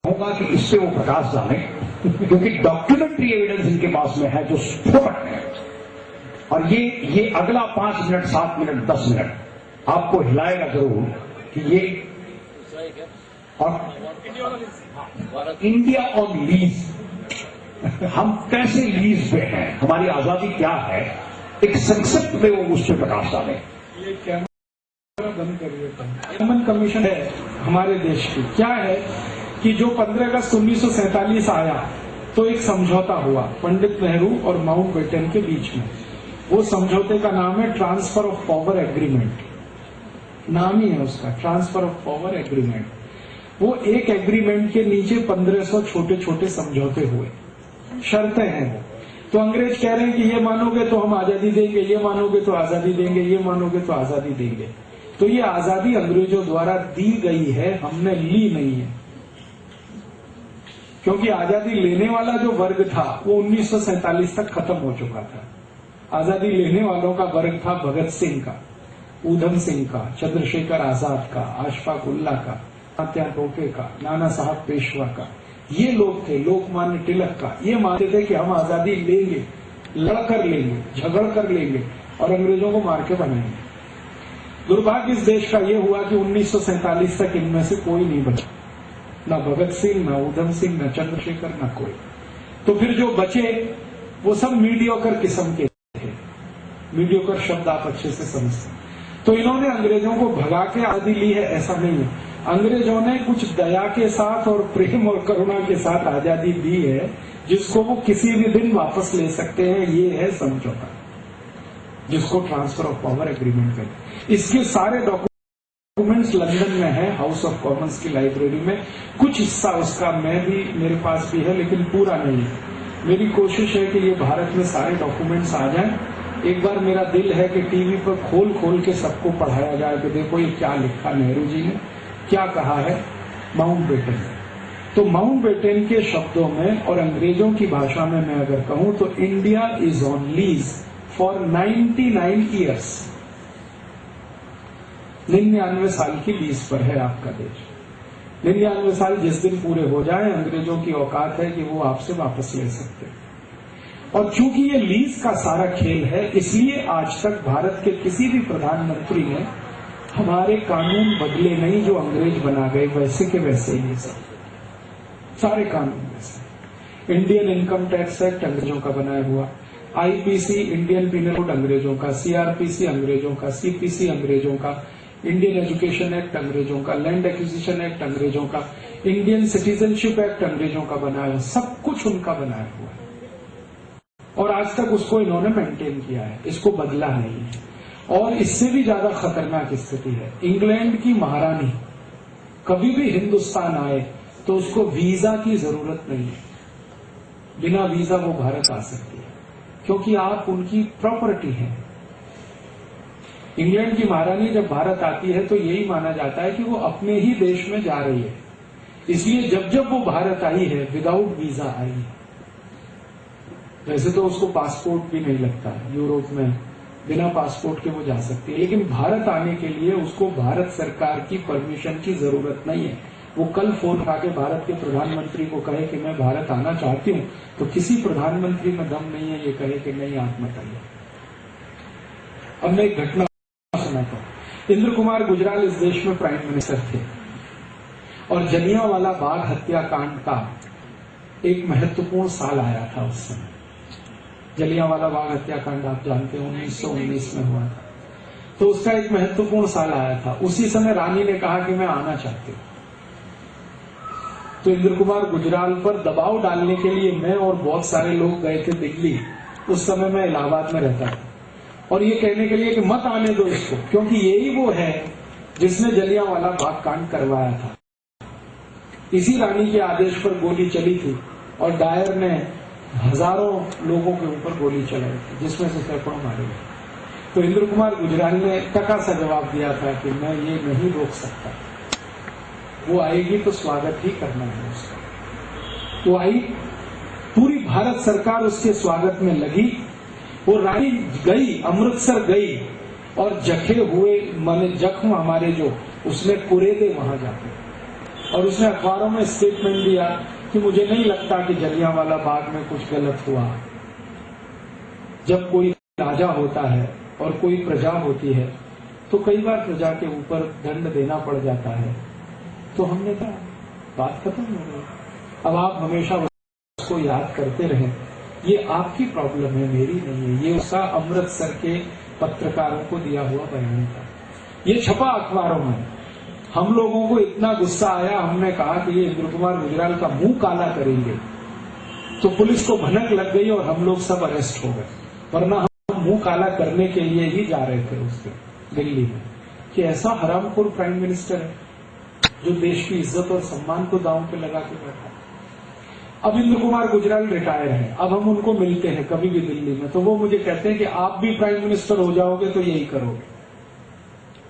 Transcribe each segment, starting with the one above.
होगा कि इससे वो प्रकाश डालें, क्योंकि डॉक्यूमेंट्री एविडेंस इनके पास में है जो स्फोटक है। और ये अगला 5 मिनट, 7 मिनट, 10 मिनट आपको हिलाएगा जरूर कि ये और इंडिया ऑन लीज, हम कैसे लीज पे हैं, हमारी आजादी क्या है, एक संक्षिप्त में वो उस पर प्रकाश डालें। ये कैमरा बंद करिए। एमन कमीशन है हमारे देश की, क्या है कि जो 15 अगस्त 1947 आया तो एक समझौता हुआ पंडित नेहरू और माउंटबेटन के बीच में। वो समझौते का नाम है ट्रांसफर ऑफ पावर एग्रीमेंट, नाम ही है उसका, ट्रांसफर ऑफ पावर एग्रीमेंट। वो एक एग्रीमेंट के नीचे 1500 छोटे छोटे समझौते हुए, शर्तें हैं वो। तो अंग्रेज कह रहे हैं कि ये मानोगे तो हम आजादी देंगे, ये मानोगे तो आजादी देंगे, ये मानोगे तो आजादी देंगे। तो ये आजादी अंग्रेजों द्वारा दी गई है, हमने ली नहीं है, क्योंकि आजादी लेने वाला जो वर्ग था वो 1947 तक खत्म हो चुका था। आजादी लेने वालों का वर्ग था भगत सिंह का, ऊधम सिंह का, चंद्रशेखर आजाद का, अशफाक उल्ला का, तात्या टोपे का, नाना साहब पेशवा का। ये लोग थे, लोकमान्य तिलक का। ये मानते थे कि हम आजादी लेंगे, लड़कर लेंगे, झगड़ कर लेंगे और अंग्रेजों को मार के बनाएंगे। दुर्भाग्य इस देश का ये हुआ कि 1947 तक इनमें से कोई नहीं बचा, ना भगत सिंह, ना ऊधम सिंह, ना चंद्रशेखर, ना कोई। तो फिर जो बचे वो सब मीडियोकर किस्म के थे। मीडियोकर शब्द आप अच्छे से समझते। तो इन्होंने अंग्रेजों को भगा के आजादी ली है, ऐसा नहीं है। अंग्रेजों ने कुछ दया के साथ और प्रेम और करुणा के साथ आजादी दी है, जिसको वो किसी भी दिन वापस ले सकते हैं। ये है समझौता, जिसको ट्रांसफर ऑफ पावर एग्रीमेंट कहते हैं। इसके सारे डॉक्यूमेंट्स लंदन में है, हाउस ऑफ कॉमन्स की लाइब्रेरी में। कुछ हिस्सा उसका मेरे पास भी है, लेकिन पूरा नहीं है। मेरी कोशिश है कि ये भारत में सारे डॉक्यूमेंट्स आ जाएं। एक बार मेरा दिल है कि टीवी पर खोल खोल के सबको पढ़ाया जाए कि देखो ये क्या लिखा नेहरू जी ने, क्या कहा है माउंटबेटन ने। तो माउंटबेटन के शब्दों में और अंग्रेजों की भाषा में मैं अगर कहूं तो India is on lease for 99 years. 99 साल की लीज पर है आपका देश। 99 साल जिस दिन पूरे हो जाए, अंग्रेजों की औकात है कि वो आपसे वापस ले सकते हैं। और चूंकि ये लीज का सारा खेल है, इसलिए आज तक भारत के किसी भी प्रधानमंत्री ने हमारे कानून बदले नहीं, जो अंग्रेज बना गए वैसे के वैसे ही सब सारे कानून वैसे। इंडियन इनकम टैक्स एक्ट अंग्रेजों का बनाया हुआ, आईपीसी इंडियन पीनल कोड अंग्रेजों का, सीआरपीसी अंग्रेजों का, सीपीसी अंग्रेजों का, इंडियन एजुकेशन एक्ट अंग्रेजों का, लैंड एक्विजिशन एक्ट अंग्रेजों का, इंडियन सिटीजनशिप एक्ट अंग्रेजों का बनाया, सब कुछ उनका बनाया हुआ है। और आज तक उसको इन्होंने मेंटेन किया है, इसको बदला नहीं है। और इससे भी ज्यादा खतरनाक स्थिति है, इंग्लैंड की महारानी कभी भी हिंदुस्तान आए तो उसको वीजा की जरूरत नहीं है, बिना वीजा वो भारत आ सकती है, क्योंकि आप उनकी प्रॉपर्टी हैं। इंग्लैंड की महारानी जब भारत आती है तो यही माना जाता है कि वो अपने ही देश में जा रही है, इसलिए जब जब वो भारत आई है विदाउट वीजा आई है। वैसे तो उसको पासपोर्ट भी नहीं लगता, यूरोप में बिना पासपोर्ट के वो जा सकती है, लेकिन भारत आने के लिए उसको भारत सरकार की परमिशन की जरूरत नहीं है। वो कल फोन उठा के भारत के प्रधानमंत्री को कहे कि मैं भारत आना चाहती हूं, तो किसी प्रधानमंत्री में दम नहीं है ये कहे कि नहीं आप मत आइए। अब मैं एक घटना सुनाता हूं। इंद्र कुमार गुजराल इस देश में प्राइम मिनिस्टर थे और जलियांवाला बाग हत्याकांड का एक महत्वपूर्ण साल आया था उस समय। जलियांवाला बाग हत्याकांड आप जानते हैं 1919 में हुआ था, तो उसका एक महत्वपूर्ण साल आया था। उसी समय रानी ने कहा कि मैं आना चाहती हूं। तो इंद्र कुमार गुजराल पर दबाव डालने के लिए मैं और बहुत सारे लोग गए थे दिल्ली। उस समय मैं इलाहाबाद में रहता था, और ये कहने के लिए कि मत आने दो इसको, क्योंकि यही वो है जिसने जलियांवाला बाग कांड करवाया था। इसी रानी के आदेश पर गोली चली थी और डायर ने हजारों लोगों के ऊपर गोली चलाई थी, जिसमें से सैकड़ों मारे गए। तो इंद्र कुमार गुजराल ने टका सा जवाब दिया था कि मैं ये नहीं रोक सकता, वो आएगी तो स्वागत ही करना है उसका। वो आई, पूरी भारत सरकार उसके स्वागत में लगी। वो रानी गई, अमृतसर गई, और जखे हुए माने जख्म हमारे जो उसने कुरेदे वहां जाके, और उसने अखबारों में स्टेटमेंट दिया कि मुझे नहीं लगता कि जलियांवाला बाग में कुछ गलत हुआ। जब कोई राजा होता है और कोई प्रजा होती है तो कई बार प्रजा के ऊपर दंड देना पड़ जाता है। तो हमने कहा बात खत्म हो गई। अब आप हमेशा उसको याद करते रहें, ये आपकी प्रॉब्लम है, मेरी नहीं है। ये उसका अमृतसर के पत्रकारों को दिया हुआ बयान था, ये छपा अखबारों में। हम लोगों को इतना गुस्सा आया, हमने कहा कि ये इंद्र कुमार गुजराल का मुंह काला करेंगे, तो पुलिस को भनक लग गई और हम लोग सब अरेस्ट हो गए। वरना हम मुंह काला करने के लिए ही जा रहे थे उसके दिल्ली में, कि ऐसा हरामखोर प्राइम मिनिस्टर है जो देश की इज्जत और सम्मान को दांव पे लगा के बैठा। अब इंद्र कुमार गुजराल रिटायर है, अब हम उनको मिलते हैं कभी भी दिल्ली में, तो वो मुझे कहते हैं कि आप भी प्राइम मिनिस्टर हो जाओगे तो यही करोगे,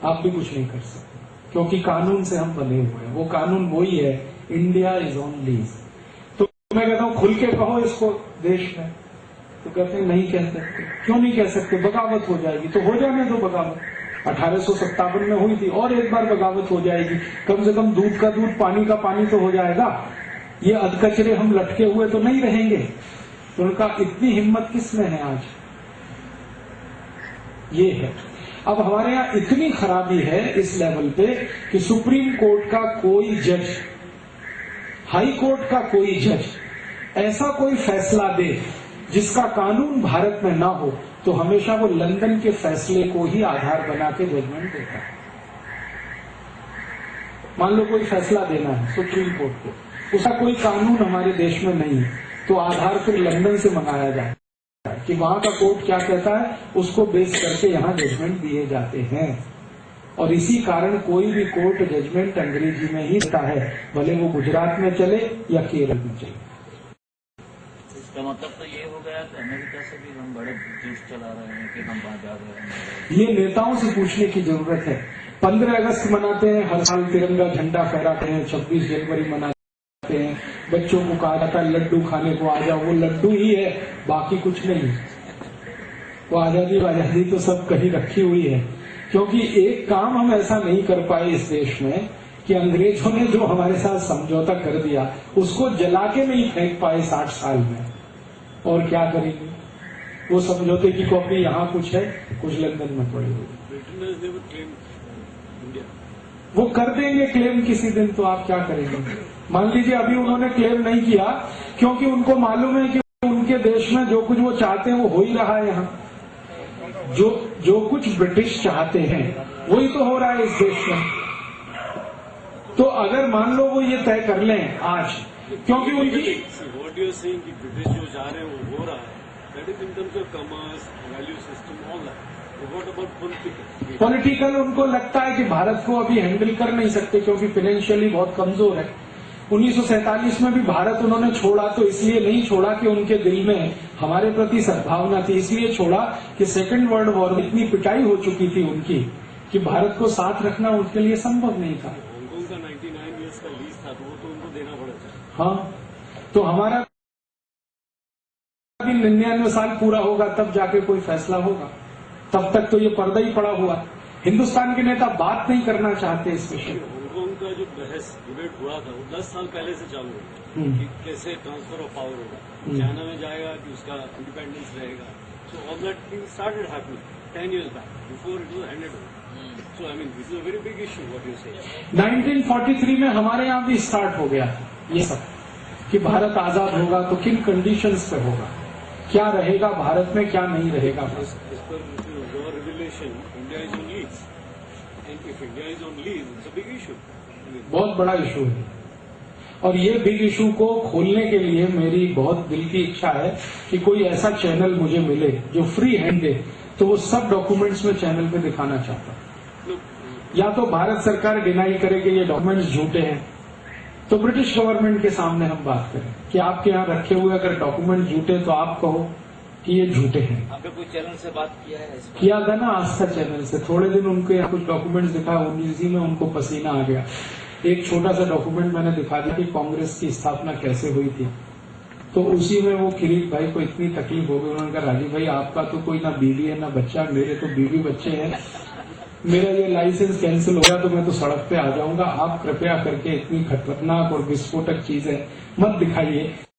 आप भी कुछ नहीं कर सकते, क्योंकि कानून से हम बने हुए हैं। वो कानून वही है, इंडिया इज ऑन लीज। तो मैं कहता हूं खुल के कहो इसको देश में, तो कहते हैं नहीं कह सकते। क्यों नहीं कह सकते? बगावत हो जाएगी। तो हो जाने दो बगावत, 1857 में हुई थी और एक बार बगावत हो जाएगी। कम से कम दूध का दूध, पानी का पानी तो हो जाएगा। ये अधकचरे हम लटके हुए तो नहीं रहेंगे। तो उनका इतनी हिम्मत किस में है आज? ये है। अब हमारे यहाँ इतनी खराबी है इस लेवल पे कि सुप्रीम कोर्ट का कोई जज, हाई कोर्ट का कोई जज ऐसा कोई फैसला दे जिसका कानून भारत में ना हो, तो हमेशा वो लंदन के फैसले को ही आधार बना के जजमेंट देता है। मान लो कोई फैसला देना है सुप्रीम कोर्ट को, उसका कोई कानून हमारे देश में नहीं है, तो आधार फिर लंदन से मंगाया जाए कि वहां का कोर्ट क्या कहता है, उसको बेस करके यहाँ जजमेंट दिए जाते हैं। और इसी कारण कोई भी कोर्ट जजमेंट अंग्रेजी में ही देता है, भले वो गुजरात में चले या केरल में चले। इसका मतलब तो ये हो गया कि अमेरिका से भी हम बड़े जोश चला रहे हैं कि हम वहां जा रहे हैं। ये नेताओं से पूछने की जरूरत है। 15 अगस्त मनाते हैं, हर साल तिरंगा झंडा फहराते हैं, 26 जनवरी मनाते हैं, बच्चों को कहा जाता है लड्डू खाने को आ जाओ, वो लड्डू ही है, बाकी कुछ नहीं। वो आजादी तो सब कहीं रखी हुई है। क्योंकि एक काम हम ऐसा नहीं कर पाए इस देश में कि अंग्रेजों ने जो हमारे साथ समझौता कर दिया उसको जला के नहीं फेंक पाए 60 साल में। और क्या करेंगे? वो समझौते की कॉपी यहाँ कुछ है, कुछ लंदन में पड़ी हुई। वो कर देंगे क्लेम किसी दिन, तो आप क्या करेंगे? मान लीजिए अभी उन्होंने क्लेम नहीं किया क्योंकि उनको मालूम है कि उनके देश में जो कुछ वो चाहते हैं वो हो ही रहा है। यहाँ जो कुछ ब्रिटिश चाहते हैं वही तो हो रहा है इस देश में। तो अगर मान लो वो ये तय कर लें आज, क्योंकि उनकी ब्रिटिश जो चाह रहे हैं वो हो रहा है, that is in terms of commerce, value system, all that. What about political उनको लगता है कि भारत को अभी हैंडल कर नहीं सकते क्योंकि फाइनेंशियली बहुत कमजोर है। 1947 में भी भारत उन्होंने छोड़ा तो इसलिए नहीं छोड़ा कि उनके दिल में हमारे प्रति सद्भावना थी, इसलिए छोड़ा कि सेकेंड वर्ल्ड वॉर में इतनी पिटाई हो चुकी थी उनकी कि भारत को साथ रखना उनके लिए संभव नहीं था। हांगकांग का 99 ईयर्स का लीज था तो वो तो उनको देना पड़ेगा। हाँ, तो हमारा 99 साल पूरा होगा तब जाके कोई फैसला होगा, तब तक तो ये पर्दा ही पड़ा हुआ। हिंदुस्तान के नेता बात नहीं करना चाहते इस विषय में। हांगकांग का जो बहस डिबेट हुआ था वो 10 साल पहले से चालू है कि कैसे ट्रांसफर ऑफ पावर होगा, चाइना में जाएगा कि उसका इंडिपेंडेंस रहेगा। So all that thing started happening 10 years back before it was handed over. So I mean this is a very big issue what you say. 1943 में हमारे यहाँ भी स्टार्ट हो गया ये सब कि भारत आजाद होगा तो किन कंडीशंस पे होगा, क्या रहेगा भारत में, क्या नहीं रहेगा। Your revelation, India is on lease, and if India is on lease, it's a big issue. बहुत बड़ा इशू है और ये बिग इशू को खोलने के लिए मेरी बहुत दिल की इच्छा है कि कोई ऐसा चैनल मुझे मिले जो फ्री हैंड दे, तो वो सब डॉक्यूमेंट्स में चैनल पे दिखाना चाहता। या तो भारत सरकार डिनाई करे कि ये डॉक्यूमेंट्स झूठे हैं, तो ब्रिटिश गवर्नमेंट के सामने हम बात करें कि आपके यहाँ रखे हुए अगर डॉक्यूमेंट झूठे तो आप कहो कि ये झूठे हैं। आपने कोई चैनल से बात किया है? किया था ना, आस्था चैनल से। थोड़े दिन उनके यहाँ कुछ डॉक्यूमेंट्स दिखा, उसी में उनको पसीना आ गया। एक छोटा सा डॉक्यूमेंट मैंने दिखा दिया कि कांग्रेस की स्थापना कैसे हुई थी, तो उसी में वो किरीट भाई को इतनी तकलीफ हो गई। उन्होंने कहा राजीव भाई आपका तो कोई ना बीवी है ना बच्चा, मेरे तो बीवी बच्चे हैं, मेरा ये लाइसेंस कैंसिल हो गया तो मैं तो सड़क पे आ जाऊंगा। आप कृपया करके इतनी खतरनाक और विस्फोटक चीजें मत दिखाइए।